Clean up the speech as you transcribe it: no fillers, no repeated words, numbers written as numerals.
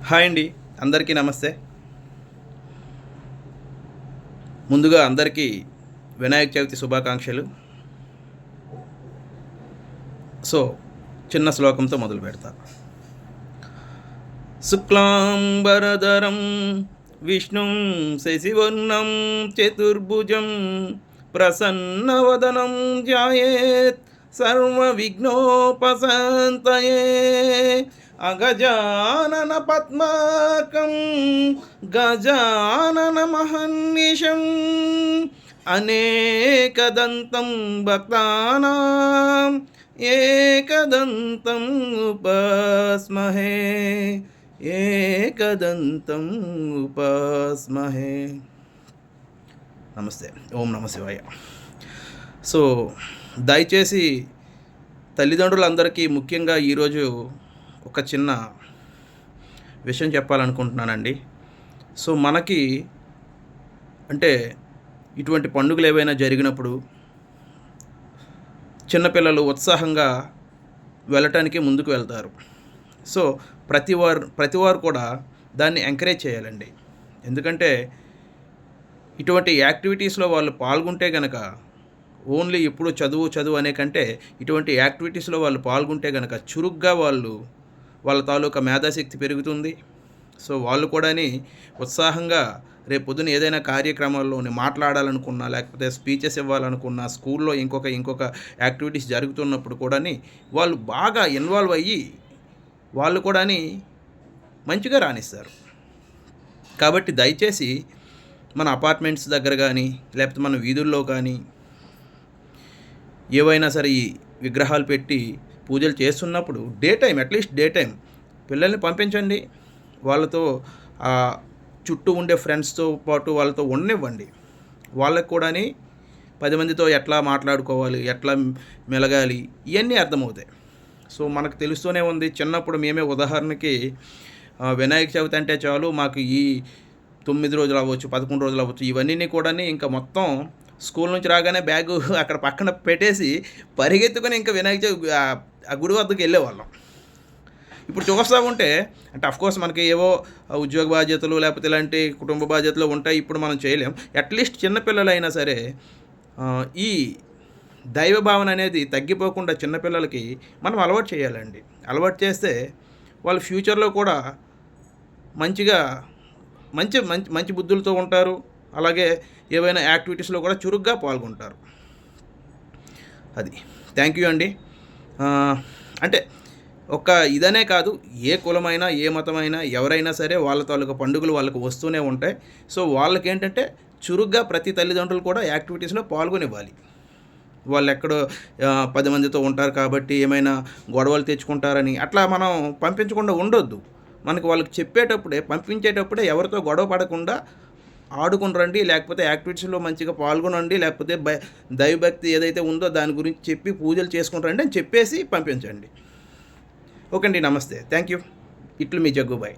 Hi అండి, అందరికీ నమస్తే. ముందుగా అందరికీ వినాయక చవితి శుభాకాంక్షలు. సో, చిన్న శ్లోకంతో మొదలు పెడతా. శుక్లాంబరధరం విష్ణుం శశివర్ణం చతుర్భుజం ప్రసన్నవదనం ధ్యాయేత్ సర్వవిఘ్నోపశాంతయే. అగజానన పద్మాకం గజానన మహర్నిశం అనేకదంతం భక్తానాం ఏకదంతం ఉపాస్మహే. ఏకదంతం ఉపాస్మహే. నమస్తే. ఓం నమ శివాయ. సో దయచేసి తల్లిదండ్రులందరికీ ముఖ్యంగా ఈరోజు ఒక చిన్న విషయం చెప్పాలనుకుంటున్నానండి. సో మనకి అంటే ఇటువంటి పండుగలు ఏవైనా జరిగినప్పుడు చిన్నపిల్లలు ఉత్సాహంగా వెళ్ళటానికి ముందుకు వెళ్తారు. సో ప్రతివారు కూడా దాన్ని ఎంకరేజ్ చేయాలండి. ఎందుకంటే ఇటువంటి యాక్టివిటీస్లో వాళ్ళు పాల్గొంటే గనక ఓన్లీ ఇప్పుడు చదువు అనే కంటే ఇటువంటి యాక్టివిటీస్లో వాళ్ళు పాల్గొంటే గనక చురుగ్గా వాళ్ళ తాలూకా మేధాశక్తి పెరుగుతుంది. సో వాళ్ళు కూడాని ఉత్సాహంగా రేపు పొద్దున ఏదైనా కార్యక్రమాల్లోని మాట్లాడాలనుకున్నా, లేకపోతే స్పీచెస్ ఇవ్వాలనుకున్నా, స్కూల్లో ఇంకొక యాక్టివిటీస్ జరుగుతున్నప్పుడు కూడాని వాళ్ళు బాగా ఇన్వాల్వ్ అయ్యి వాళ్ళు కూడాని మంచిగా రాణిస్తారు. కాబట్టి దయచేసి మన అపార్ట్మెంట్స్ దగ్గర కానీ, లేకపోతే మన వీధుల్లో కానీ ఏవైనా సరే ఈ విగ్రహాలు పెట్టి పూజలు చేస్తున్నప్పుడు అట్లీస్ట్ డే టైం పిల్లల్ని పంపించండి. వాళ్ళతో చుట్టూ ఉండే ఫ్రెండ్స్తో పాటు వాళ్ళతో ఉండనివ్వండి. వాళ్ళకు కూడా 10 మందితో ఎట్లా మాట్లాడుకోవాలి, ఎట్లా మెలగాలి, ఇవన్నీ అర్థమవుతాయి. సో మనకు తెలుస్తూనే ఉంది. చిన్నప్పుడు మేమే ఉదాహరణకి వినాయక చవితి అంటే చాలు మాకు ఈ 9 రోజులు అవ్వచ్చు, 11 రోజులు అవ్వచ్చు, ఇవన్నీ కూడా ఇంకా మొత్తం స్కూల్ నుంచి రాగానే బ్యాగు అక్కడ పక్కన పెట్టేసి పరిగెత్తుకొని ఇంకా వినాయక చవితి ఆ గుడి వద్దకు వెళ్ళేవాళ్ళం. ఇప్పుడు చూస్తూ ఉంటే అంటే అఫ్కోర్స్ మనకి ఏవో ఉద్యోగ బాధ్యతలు లేకపోతే ఇలాంటి కుటుంబ బాధ్యతలు ఉంటాయి. ఇప్పుడు మనం చేయలేం. అట్లీస్ట్ చిన్నపిల్లలైనా సరే ఈ దైవ భావన అనేది తగ్గిపోకుండా చిన్నపిల్లలకి మనం అలవాటు చేయాలండి. అలవాటు చేస్తే వాళ్ళు ఫ్యూచర్లో కూడా మంచిగా మంచి మంచి మంచి బుద్ధులతో ఉంటారు. అలాగే ఏవైనా యాక్టివిటీస్లో కూడా చురుగ్గా పాల్గొంటారు. అది. థ్యాంక్ యూ అండి. అంటే ఒక ఇదనే కాదు, ఏ కులమైనా ఏ మతమైనా ఎవరైనా సరే వాళ్ళ తాలూకా పండుగలు వాళ్ళకు వస్తూనే ఉంటాయి. సో వాళ్ళకేంటంటే చురుగ్గా ప్రతి తల్లిదండ్రులు కూడా యాక్టివిటీస్లో పాల్గొనివ్వాలి. వాళ్ళు ఎక్కడో 10 మందితో ఉంటారు కాబట్టి ఏమైనా గొడవలు తెచ్చుకుంటారని అట్లా మనం పంపించకుండా ఉండొద్దు. మనకు వాళ్ళకి పంపించేటప్పుడే ఎవరితో గొడవ పడకుండా ఆడుకుని రండి, లేకపోతే యాక్టివిటీస్లో మంచిగా పాల్గొనండి, లేకపోతే దైవభక్తి ఏదైతే ఉందో దాని గురించి చెప్పి పూజలు చేసుకుంటారండి అని చెప్పేసి పంపించండి. ఓకే అండి, నమస్తే. Thank you. ఇట్లు మీ జగ్గుబాయ్.